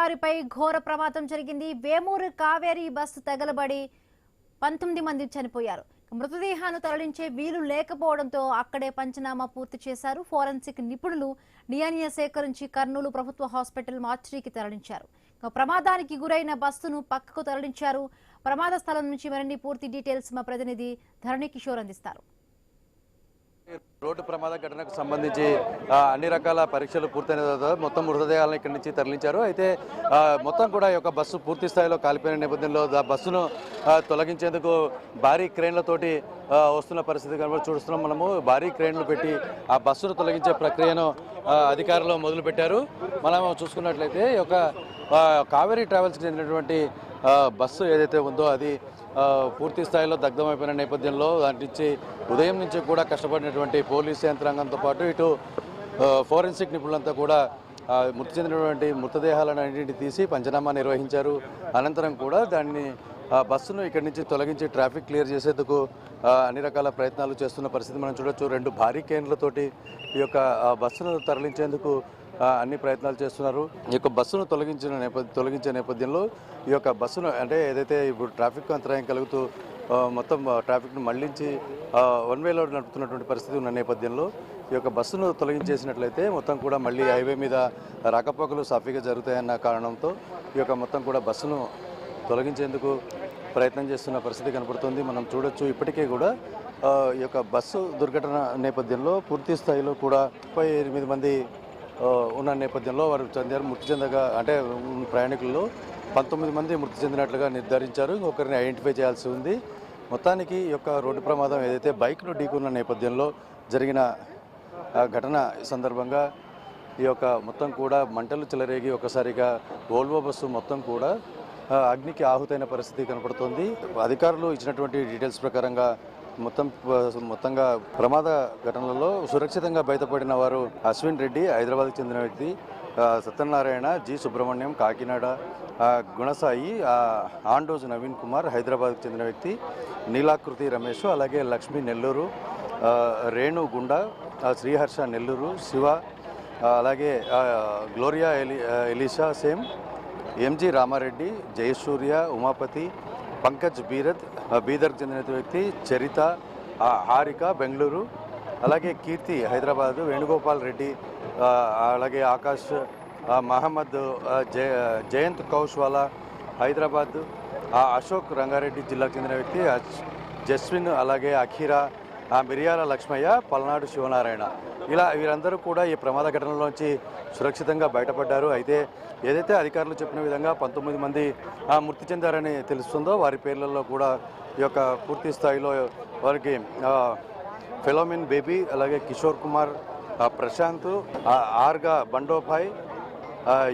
రహదారిపై ఘోర ప్రమాదం జరిగింది. వేమూరు కావేరీ బస్సు తగలబడి 19 మంది చనిపోయారు. మృతదేహాలను తరలించే వీలు లేకపోవడంతో అక్కడే పంచనామా పూర్తి చేశారు. ఫోరెన్సిక్ నిపుణులు డిఎన్ఏ సేకరించి కర్నూలు ప్రభుత్వ హాస్పిటల్ మార్చిరీకి తరలించారు. ప్రమాదానికి గురైన బస్సును పక్కకు తరలించారు. ప్రమాద స్థలం నుంచి మరిన్ని పూర్తి డీటెయిల్స్ మా ప్రతినిధి ధరణి కిషోర్ అందిస్తారు. రోడ్డు ప్రమాద ఘటనకు సంబంధించి అన్ని రకాల పరీక్షలు పూర్తయిన తర్వాత మొత్తం మృతదేహాలను ఇక్కడి నుంచి తరలించారు. అయితే మొత్తం కూడా ఈ యొక్క బస్సు పూర్తి స్థాయిలో కాలిపోయిన నేపథ్యంలో బస్సును తొలగించేందుకు భారీ క్రేన్లతోటి వస్తున్న పరిస్థితి కనుక చూస్తున్నాం. మనము భారీ క్రేన్లు పెట్టి ఆ బస్సును తొలగించే ప్రక్రియను అధికారులు మొదలుపెట్టారు. మనం చూసుకున్నట్లయితే ఈ యొక్క కావేరీ ట్రావెల్స్కి చెందినటువంటి బస్సు ఏదైతే ఉందో అది పూర్తి స్థాయిలో దగ్ధమైపోయిన నేపథ్యంలో దాని నుంచి ఉదయం నుంచి కూడా కష్టపడినటువంటి పోలీసు యంత్రాంగంతో పాటు ఇటు ఫోరెన్సిక్ నిపుణులంతా కూడా మృతి చెందినటువంటి మృతదేహాలన్నింటినీ తీసి పంచనామా నిర్వహించారు. అనంతరం కూడా దాన్ని బస్సును ఇక్కడి నుంచి తొలగించి ట్రాఫిక్ క్లియర్ చేసేందుకు అన్ని రకాల ప్రయత్నాలు చేస్తున్న పరిస్థితి మనం చూడొచ్చు. 2 భారీ కేన్లతోటి ఈ యొక్క బస్సును తరలించేందుకు అన్ని ప్రయత్నాలు చేస్తున్నారు. ఈ యొక్క బస్సును తొలగించే నేపథ్యంలో ఈ యొక్క బస్సును అంటే ఏదైతే ఇప్పుడు ట్రాఫిక్ అంతరాయం కలుగుతూ మొత్తం ట్రాఫిక్ను మళ్లించి వన్ వేలో నడుపుతున్నటువంటి పరిస్థితి ఉన్న నేపథ్యంలో ఈ యొక్క బస్సును తొలగించేసినట్లయితే మొత్తం కూడా మళ్ళీ హైవే మీద రాకపోకలు సాఫీగా జరుగుతాయన్న కారణంతో ఈ యొక్క మొత్తం కూడా బస్సును తొలగించేందుకు ప్రయత్నం చేస్తున్న పరిస్థితి కనపడుతుంది. మనం చూడొచ్చు ఇప్పటికే కూడా ఈ యొక్క బస్సు దుర్ఘటన నేపథ్యంలో పూర్తి స్థాయిలో కూడా 38 మంది ఉన్న నేపథ్యంలో వారు మృతి చెందగా అంటే ప్రయాణికుల్లో 19 మంది మృతి చెందినట్లుగా నిర్ధారించారు. ఇంకొకరిని ఐడెంటిఫై చేయాల్సి ఉంది. మొత్తానికి ఈ యొక్క రోడ్డు ప్రమాదం ఏదైతే బైక్ను ఢీకున్న నేపథ్యంలో జరిగిన ఘటన సందర్భంగా ఈ యొక్క మొత్తం కూడా మంటలు చెలరేగి ఒకసారిగా వోల్వో బస్సు మొత్తం కూడా అగ్నికి ఆహుతైన పరిస్థితి కనపడుతోంది. అధికారులు ఇచ్చినటువంటి డీటెయిల్స్ ప్రకారంగా మొత్తంగా ప్రమాద ఘటనలలో సురక్షితంగా బయటపడిన వారు అశ్విన్ రెడ్డి హైదరాబాద్కి చెందిన వ్యక్తి, సత్యనారాయణ, జి సుబ్రహ్మణ్యం కాకినాడ, గుణసాయి, ఆండోజ్ నవీన్ కుమార్ హైదరాబాద్కి చెందిన వ్యక్తి, నీలాకృతి రమేష్, అలాగే లక్ష్మి నెల్లూరు, రేణు గుండా, శ్రీహర్ష నెల్లూరు, శివ, అలాగే Gloria Elisha same, MG Ramareddy, Jayasurya, Umapathi, Pankaj బీదర్కి చెందిన వ్యక్తి, చరిత, హారిక బెంగళూరు, అలాగే కీర్తి హైదరాబాదు, వేణుగోపాల్ రెడ్డి, అలాగే ఆకాష్, మహమ్మద్, జయంత్ కౌష్వాలా హైదరాబాద్, అశోక్ రంగారెడ్డి జిల్లాకు చెందిన వ్యక్తి, జస్విన్, అలాగే అఖీరా, మిరియాల లక్ష్మయ్య, పల్నాడు శివనారాయణ, ఇలా వీరందరూ కూడా ఈ ప్రమాద ఘటనలోంచి సురక్షితంగా బయటపడ్డారు. అయితే ఏదైతే అధికారులు చెప్పిన విధంగా 19 మంది మృతి చెందారని తెలుస్తుందో వారి పేర్లలో కూడా ఈ యొక్క పూర్తి స్థాయిలో వారికి ఫెలోమిన్ బేబీ, అలాగే కిషోర్ కుమార్, ప్రశాంత్, ఆర్గా బండోభాయ్,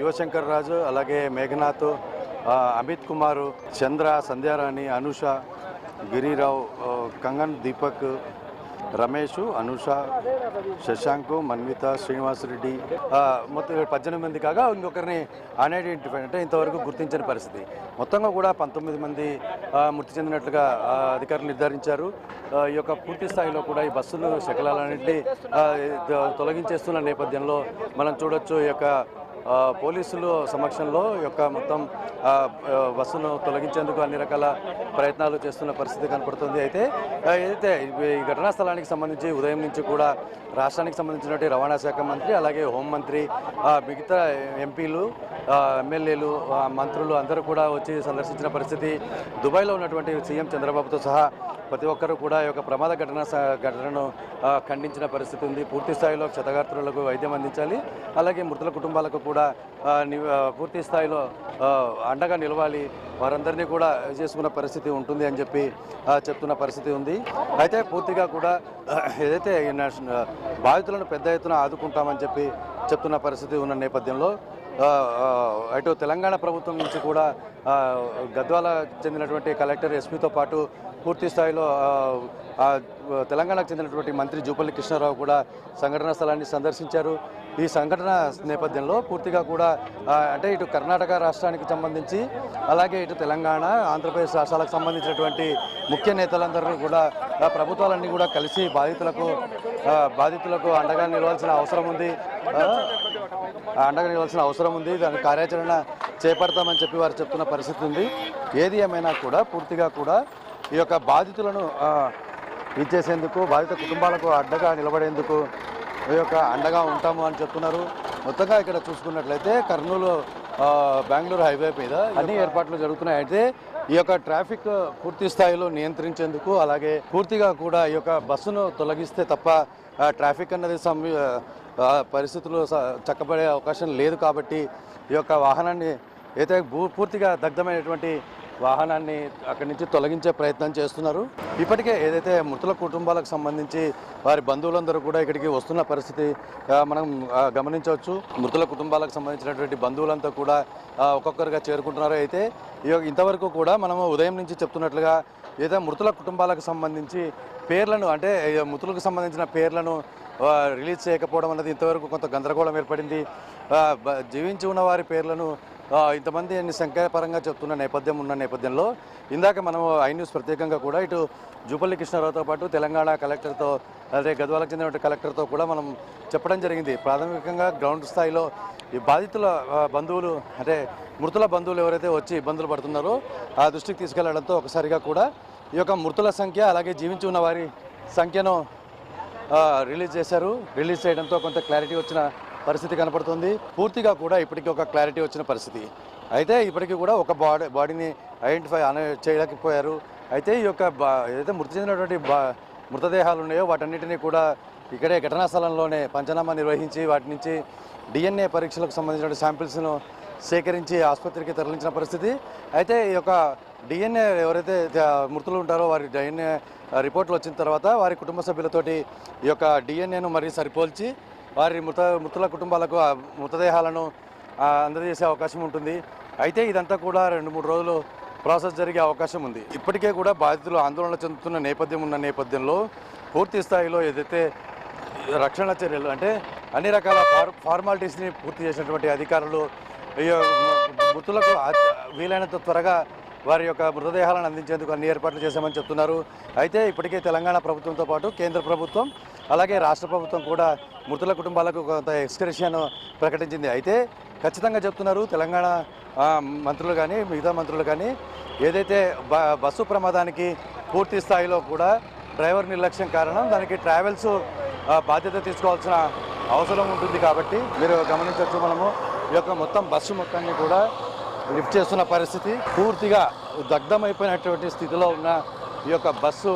యువశంకర్ రాజు, అలాగే మేఘనాథ్, అమిత్ కుమారు, చంద్ర, సంధ్యారాణి, అనుష, గిరిరావు, కంగన్, దీపక్, రమేష్, అనుష, శశాంక్, మన్విత, శ్రీనివాసరెడ్డి, మొత్తం 18 మంది కాగా ఇంకొకరిని అన్ఐడెంటిఫైడ్ అంటే ఇంతవరకు గుర్తించిన పరిస్థితి. మొత్తంగా కూడా 19 మంది మృతి చెందినట్లుగా అధికారులు నిర్ధారించారు. ఈ యొక్క పూర్తి స్థాయిలో కూడా ఈ బస్సులు శకలాలన్నింటినీ తొలగించేస్తున్న నేపథ్యంలో మనం చూడొచ్చు ఈ యొక్క పోలీసులు సమక్షంలో యొక్క మొత్తం బస్సును తొలగించేందుకు అన్ని రకాల ప్రయత్నాలు చేస్తున్న పరిస్థితి కనపడుతుంది. అయితే ఏదైతే ఈ ఘటనా స్థలానికి సంబంధించి ఉదయం నుంచి కూడా రాష్ట్రానికి సంబంధించినటువంటి రవాణా శాఖ మంత్రి, అలాగే హోంమంత్రి, మిగతా ఎంపీలు, ఎమ్మెల్యేలు, మంత్రులు అందరూ కూడా వచ్చి సందర్శించిన పరిస్థితి. దుబాయ్లో ఉన్నటువంటి సీఎం చంద్రబాబుతో సహా ప్రతి ఒక్కరూ కూడా ఈ యొక్క ప్రమాద ఘటనను ఖండించిన పరిస్థితి ఉంది. పూర్తి స్థాయిలో క్షతగాత్రులకు వైద్యం అందించాలి, అలాగే మృతుల కుటుంబాలకు కూడా పూర్తి స్థాయిలో అండగా నిలవాలి, వారందరినీ కూడా చేసుకున్న పరిస్థితి ఉంటుంది అని చెప్పి చెప్తున్న పరిస్థితి ఉంది. అయితే పూర్తిగా కూడా ఏదైతే బాధితులను పెద్ద ఎత్తున ఆదుకుంటామని చెప్పి చెప్తున్న పరిస్థితి ఉన్న నేపథ్యంలో అటు తెలంగాణ ప్రభుత్వం నుంచి కూడా గద్వాల చెందినటువంటి కలెక్టర్, ఎస్పీతో పాటు పూర్తి స్థాయిలో తెలంగాణకు చెందినటువంటి మంత్రి జూపల్లి కృష్ణారావు కూడా సంఘటనా స్థలాన్ని సందర్శించారు. ఈ సంఘటన నేపథ్యంలో పూర్తిగా కూడా అంటే ఇటు కర్ణాటక రాష్ట్రానికి సంబంధించి అలాగే ఇటు తెలంగాణ, ఆంధ్రప్రదేశ్ రాష్ట్రాలకు సంబంధించినటువంటి ముఖ్య నేతలందరూ కూడా ప్రభుత్వాలన్నీ కూడా కలిసి బాధితులకు అండగా నిలవాల్సిన అవసరం ఉంది. దాని కార్యాచరణ చేపడతామని చెప్పి వారు చెప్తున్న పరిస్థితి ఉంది. ఏది ఏమైనా కూడా పూర్తిగా కూడా ఈ యొక్క బాధితులను ఇచ్చేసేందుకు, బాధిత కుటుంబాలకు అడ్డగా నిలబడేందుకు ఈ యొక్క అండగా ఉంటాము అని చెప్తున్నారు. మొత్తంగా ఇక్కడ చూసుకున్నట్లయితే కర్నూలు బెంగళూరు హైవే మీద అన్ని ఏర్పాట్లు జరుగుతున్నాయి. అయితే ఈ యొక్క ట్రాఫిక్ పూర్తి స్థాయిలో నియంత్రించేందుకు, అలాగే పూర్తిగా కూడా ఈ యొక్క బస్సును తొలగిస్తే తప్ప ట్రాఫిక్ అన్నది పరిస్థితులు చక్కబడే అవకాశం లేదు. కాబట్టి ఈ యొక్క వాహనాన్ని అయితే పూర్తిగా దగ్ధమైనటువంటి వాహనాన్ని అక్కడి నుంచి తొలగించే ప్రయత్నం చేస్తున్నారు. ఇప్పటికే ఏదైతే మృతుల కుటుంబాలకు సంబంధించి వారి బంధువులందరూ కూడా ఇక్కడికి వస్తున్న పరిస్థితి మనం గమనించవచ్చు. మృతుల కుటుంబాలకు సంబంధించినటువంటి బంధువులంతా కూడా ఒక్కొక్కరుగా చేరుకుంటున్నారు. అయితే ఇంతవరకు కూడా మనము ఉదయం నుంచి చెప్తున్నట్లుగా ఏదైతే మృతుల కుటుంబాలకు సంబంధించి పేర్లను, అంటే మృతులకు సంబంధించిన పేర్లను రిలీజ్ చేయకపోవడం అనేది ఇంతవరకు కొంత గందరగోళం ఏర్పడింది. జీవించి ఉన్న వారి పేర్లను ఇంతమంది సంఖ్యాపరంగా చెప్తున్న నేపథ్యంలో ఇందాక మనం ఐ న్యూస్ ప్రత్యేకంగా కూడా ఇటు జూపల్లి కృష్ణారావుతో పాటు తెలంగాణ కలెక్టర్తో, అదే గద్వాలకు చెందిన కలెక్టర్తో కూడా మనం చెప్పడం జరిగింది. ప్రాథమికంగా గ్రౌండ్ స్థాయిలో ఈ బాధితుల బంధువులు, అంటే మృతుల బంధువులు ఎవరైతే వచ్చి ఇబ్బందులు పడుతున్నారో ఆ దృష్టికి తీసుకెళ్లడంతో ఒకసారిగా కూడా ఈ యొక్క మృతుల సంఖ్య, అలాగే జీవించి ఉన్న వారి సంఖ్యను రిలీజ్ చేశారు. రిలీజ్ చేయడంతో కొంత క్లారిటీ వచ్చిన పరిస్థితి కనపడుతుంది. పూర్తిగా కూడా ఇప్పటికీ ఒక క్లారిటీ వచ్చిన పరిస్థితి. అయితే ఇప్పటికీ కూడా ఒక బాడీని ఐడెంటిఫై చేయలేకపోయారు. అయితే ఈ యొక్క ఏదైతే మృతి చెందినటువంటి మృతదేహాలు ఉన్నాయో వాటన్నిటినీ కూడా ఇక్కడే ఘటనా స్థలంలోనే పంచనామా నిర్వహించి వాటి నుంచి DNA పరీక్షలకు సంబంధించిన శాంపిల్స్ను సేకరించి ఆసుపత్రికి తరలించిన పరిస్థితి. అయితే ఈ యొక్క DNA ఎవరైతే మృతులు ఉంటారో వారి DNA రిపోర్ట్లు వచ్చిన తర్వాత వారి కుటుంబ సభ్యులతోటి ఈ యొక్క DNAను మరి సరిపోల్చి వారి మృతుల కుటుంబాలకు మృతదేహాలను అందజేసే అవకాశం ఉంటుంది. అయితే ఇదంతా కూడా 2-3 రోజులు ప్రాసెస్ జరిగే అవకాశం ఉంది. ఇప్పటికే కూడా బాధితులు ఆందోళన చెందుతున్న నేపథ్యంలో పూర్తి స్థాయిలో ఏదైతే రక్షణ చర్యలు, అంటే అన్ని రకాల ఫార్మాలిటీస్ని పూర్తి చేసినటువంటి అధికారులు మృతులకు వీలైనంత త్వరగా వారి యొక్క మృతదేహాలను అందించేందుకు అన్ని ఏర్పాట్లు చేశామని చెప్తున్నారు. అయితే ఇప్పటికే తెలంగాణ ప్రభుత్వంతో పాటు కేంద్ర ప్రభుత్వం, అలాగే రాష్ట్ర ప్రభుత్వం కూడా మృతుల కుటుంబాలకు కొంత ఎక్స్గ్రేషియన్ ప్రకటించింది. అయితే ఖచ్చితంగా చెప్తున్నారు తెలంగాణ మంత్రులు కానీ మిగతా మంత్రులు కానీ, ఏదైతే బస్సు ప్రమాదానికి పూర్తి స్థాయిలో కూడా డ్రైవర్ నిర్లక్ష్యం కారణం, దానికి ట్రావెల్స్ బాధ్యత తీసుకోవాల్సిన అవసరం ఉంటుంది. కాబట్టి మీరు గమనించవచ్చు, మనము ఈ యొక్క మొత్తం బస్సు మొత్తాన్ని కూడా లిఫ్ట్ చేస్తున్న పరిస్థితి. పూర్తిగా దగ్ధమైపోయినటువంటి స్థితిలో ఉన్న ఈ యొక్క బస్సు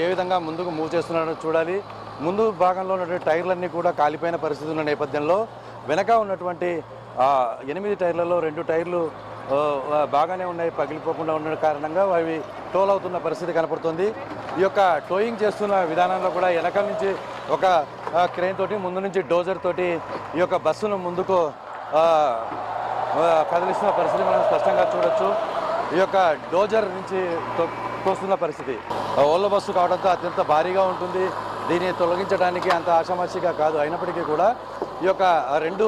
ఏ విధంగా ముందుకు మూవ్ చేస్తున్నారో చూడాలి. ముందు భాగంలో ఉన్నటువంటి టైర్లన్నీ కూడా కాలిపోయిన పరిస్థితి ఉన్న నేపథ్యంలో వెనక ఉన్నటువంటి 8 టైర్లలో 2 టైర్లు బాగానే ఉన్నాయి, పగిలిపోకుండా ఉన్న కారణంగా అవి టోల్ అవుతున్న పరిస్థితి కనపడుతుంది. ఈ యొక్క టోయింగ్ చేస్తున్న విధానంలో కూడా వెనకాల నుంచి ఒక క్రేన్ తోటి, ముందు నుంచి డోజర్ తోటి ఈ యొక్క బస్సును ముందుకు కదిలిస్తున్న పరిస్థితి మనం స్పష్టంగా చూడొచ్చు. ఈ యొక్క డోజర్ నుంచి తోస్తున్న పరిస్థితి. ఓళ్ళ బస్సు కావడంతో అత్యంత భారీగా ఉంటుంది. దీన్ని తొలగించడానికి అంత ఆషామాషిగా కాదు. అయినప్పటికీ కూడా ఈ యొక్క 2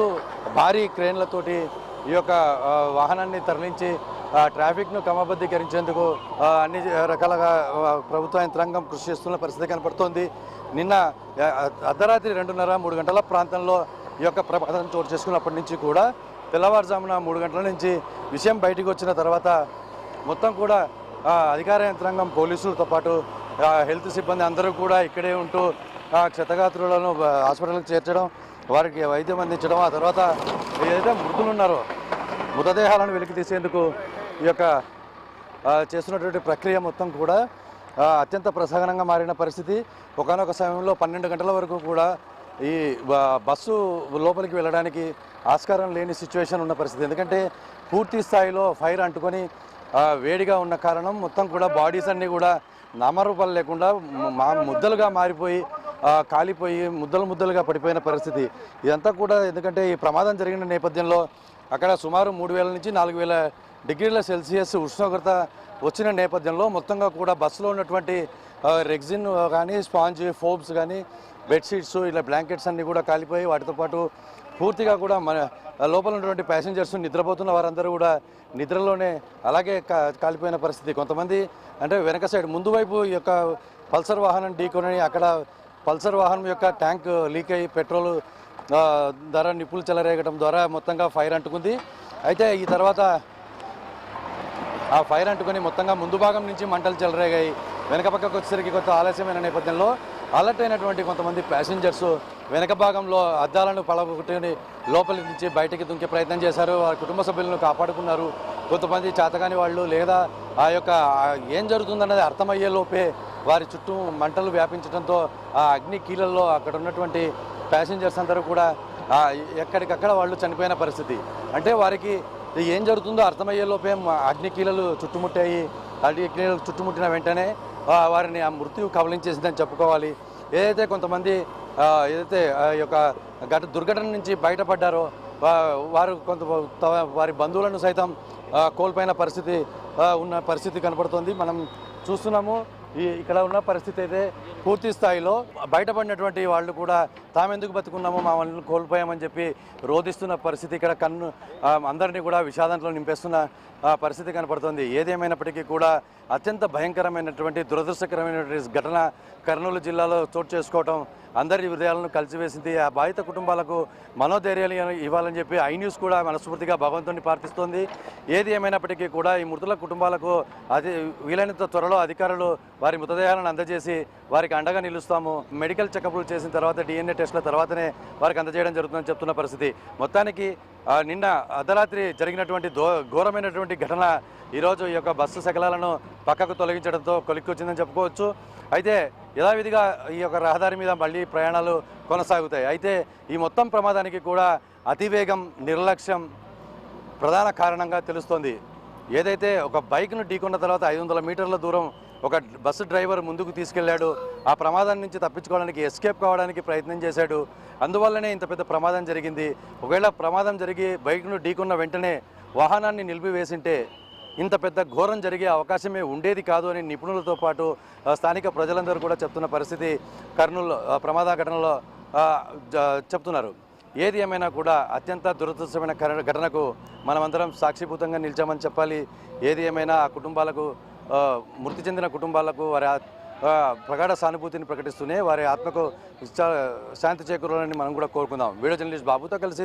భారీ క్రేన్లతోటి ఈ యొక్క వాహనాన్ని తరలించి ట్రాఫిక్ను క్రమబద్ధీకరించేందుకు అన్ని రకాలుగా ప్రభుత్వ యంత్రాంగం కృషి చేస్తున్న పరిస్థితి కనపడుతోంది. నిన్న అర్ధరాత్రి 2:30-3 గంటల ప్రాంతంలో ఈ యొక్క ప్రమాదం చోటు చేసుకున్నప్పటి నుంచి కూడా తెల్లవారుజామున 3 గంటల నుంచి విషయం బయటికి వచ్చిన తర్వాత మొత్తం కూడా అధికార యంత్రాంగం, పోలీసులతో పాటు హెల్త్ సిబ్బంది అందరూ కూడా ఇక్కడే ఉంటూ క్షతగాత్రులను హాస్పిటల్కి చేర్చడం, వారికి వైద్యం అందించడం, ఆ తర్వాత ఏదైతే మృతులు ఉన్నారో మృతదేహాలను వెలికి తీసేందుకు ఈ యొక్క చేస్తున్నటువంటి ప్రక్రియ మొత్తం కూడా అత్యంత ప్రసహనంగా మారిన పరిస్థితి. ఒకానొక సమయంలో 12 గంటల వరకు కూడా ఈ బస్సు లోపలికి వెళ్ళడానికి ఆస్కారం లేని సిచ్యువేషన్ ఉన్న పరిస్థితి. ఎందుకంటే పూర్తి స్థాయిలో ఫైర్ అంటుకొని వేడిగా ఉన్న కారణం మొత్తం కూడా బాడీస్ అన్నీ కూడా నామరూపాలు లేకుండా ముద్దలుగా మారిపోయి కాలిపోయి ముద్దలుగా పడిపోయిన పరిస్థితి. ఇదంతా కూడా ఎందుకంటే ఈ ప్రమాదం జరిగిన నేపథ్యంలో అక్కడ సుమారు 3000 నుంచి 4000 డిగ్రీల సెల్సియస్ ఉష్ణోగ్రత వచ్చిన నేపథ్యంలో మొత్తంగా కూడా బస్సులో ఉన్నటువంటి రెగ్జిన్ కానీ, స్పాంజ్, ఫోమ్స్ కానీ, బెడ్షీట్స్, ఇలా బ్లాంకెట్స్ అన్నీ కూడా కాలిపోయి వాటితో పాటు పూర్తిగా కూడా మన లోపల ఉన్నటువంటి ప్యాసింజర్స్ నిద్రపోతున్న వారందరూ కూడా నిద్రలోనే అలాగే కాలిపోయిన పరిస్థితి. కొంతమంది అంటే వెనక సైడ్ ముందు వైపు ఈ యొక్క పల్సర్ వాహనం ఢీకొని అక్కడ పల్సర్ వాహనం యొక్క ట్యాంక్ లీక్ అయ్యి పెట్రోల్ ద్వారా నిప్పులు చెలరేగడం ద్వారా మొత్తంగా ఫైర్ అంటుకుంది. అయితే ఈ తర్వాత ఆ ఫైర్ అంటుకొని మొత్తంగా ముందు భాగం నుంచి మంటలు చెలరేగాయి. వెనక పక్కకు వచ్చేసరికి కొంత ఆలస్యమైన నేపథ్యంలో అలర్ట్ అయినటువంటి కొంతమంది ప్యాసింజర్స్ వెనక భాగంలో అద్దాలను పలగొట్టుకుని లోపలి నుంచి బయటికి దుంకే ప్రయత్నం చేశారు. వారి కుటుంబ సభ్యులను కాపాడుకున్నారు. కొంతమంది చేతగాని వాళ్ళు లేదా ఆ యొక్క ఏం జరుగుతుందన్నది అర్థమయ్యే లోపే వారి చుట్టూ మంటలు వ్యాపించడంతో ఆ అగ్ని కీలల్లో అక్కడ ఉన్నటువంటి ప్యాసింజర్స్ అందరూ కూడా ఎక్కడికక్కడ వాళ్ళు చనిపోయిన పరిస్థితి. అంటే వారికి ఏం జరుగుతుందో అర్థమయ్యే లోపే అగ్ని కీలలు చుట్టుముట్టాయి. అగ్ని కీలలు చుట్టుముట్టిన వెంటనే వారిని ఆ మృత్యు కబలించేసిందని చెప్పుకోవాలి. ఏదైతే కొంతమంది ఏదైతే ఈ యొక్క దుర్ఘటన నుంచి బయటపడ్డారో వారు వారి బంధువులను సైతం కోల్పోయిన పరిస్థితి కనపడుతుంది. మనం చూస్తున్నాము. ఇక్కడ ఉన్న పరిస్థితి అయితే పూర్తి స్థాయిలో బయటపడినటువంటి వాళ్ళు కూడా తామెందుకు బతుకున్నామో మా వాళ్ళని కోల్పోయామని చెప్పి రోధిస్తున్న పరిస్థితి ఇక్కడ అందరినీ కూడా విషాదంలో నింపేస్తున్న పరిస్థితి కనపడుతుంది. ఏదేమైనప్పటికీ కూడా అత్యంత భయంకరమైనటువంటి దురదృష్టకరమైనటువంటి ఘటన కర్నూలు జిల్లాలో చోటు చేసుకోవడం అందరి హృదయాలను కలిసివేసింది. ఆ బాధిత కుటుంబాలకు మనోధైర్యాలు ఇవ్వాలని చెప్పి ఐ న్యూస్ కూడా మనస్ఫూర్తిగా భగవంతుని ప్రార్థిస్తోంది. ఏది ఏమైనప్పటికీ కూడా ఈ మృతుల కుటుంబాలకు వీలైనంత త్వరలో అధికారులు వారి మృతదేహాలను అందజేసి వారికి అండగా నిలుస్తాము. మెడికల్ చెకప్లు చేసిన తర్వాత DNA టెస్టుల తర్వాతనే వారికి అందజేయడం జరుగుతుందని చెప్తున్న పరిస్థితి. మొత్తానికి నిన్న అర్ధరాత్రి జరిగినటువంటి ఘోరమైనటువంటి ఘటన ఈరోజు ఈ యొక్క బస్సు శకలాలను పక్కకు తొలగించడంతో కొలిక్కొచ్చిందని చెప్పుకోవచ్చు. అయితే యథావిధిగా ఈ యొక్క రహదారి మీద మళ్ళీ ప్రయాణాలు కొనసాగుతాయి. అయితే ఈ మొత్తం ప్రమాదానికి కూడా అతివేగం, నిర్లక్ష్యం ప్రధాన కారణంగా తెలుస్తోంది. ఏదైతే ఒక బైక్ను ఢీకొన్న తర్వాత 500 మీటర్ల దూరం ఒక బస్సు డ్రైవర్ ముందుకు తీసుకెళ్లాడు. ఆ ప్రమాదం నుంచి తప్పించుకోవడానికి ఎస్కేప్ కావడానికి ప్రయత్నం చేశాడు. అందువల్లనే ఇంత పెద్ద ప్రమాదం జరిగింది. ఒకవేళ ప్రమాదం జరిగి బైక్ను ఢీకొన్న వెంటనే వాహనాన్ని నిలిపివేసింటే ఇంత పెద్ద ఘోరం జరిగే అవకాశమే ఉండేది కాదు అని నిపుణులతో పాటు స్థానిక ప్రజలందరూ కూడా చెప్తున్న పరిస్థితి కర్నూలు ప్రమాద ఘటనలో చెప్తున్నారు. ఏది ఏమైనా కూడా అత్యంత దురదృష్టమైన ఘటనకు మనమందరం సాక్షిభూతంగా నిలిచామని చెప్పాలి. ఏది ఏమైనా ఆ కుటుంబాలకు మృతి చెందిన కుటుంబాలకు వారి ప్రగాఢ సానుభూతిని ప్రకటిస్తూనే వారి ఆత్మకు శాంతి చేకూరాలని మనం కూడా కోరుకుందాం. వీడియో జర్నలిస్ట్ బాబుతో కలిసి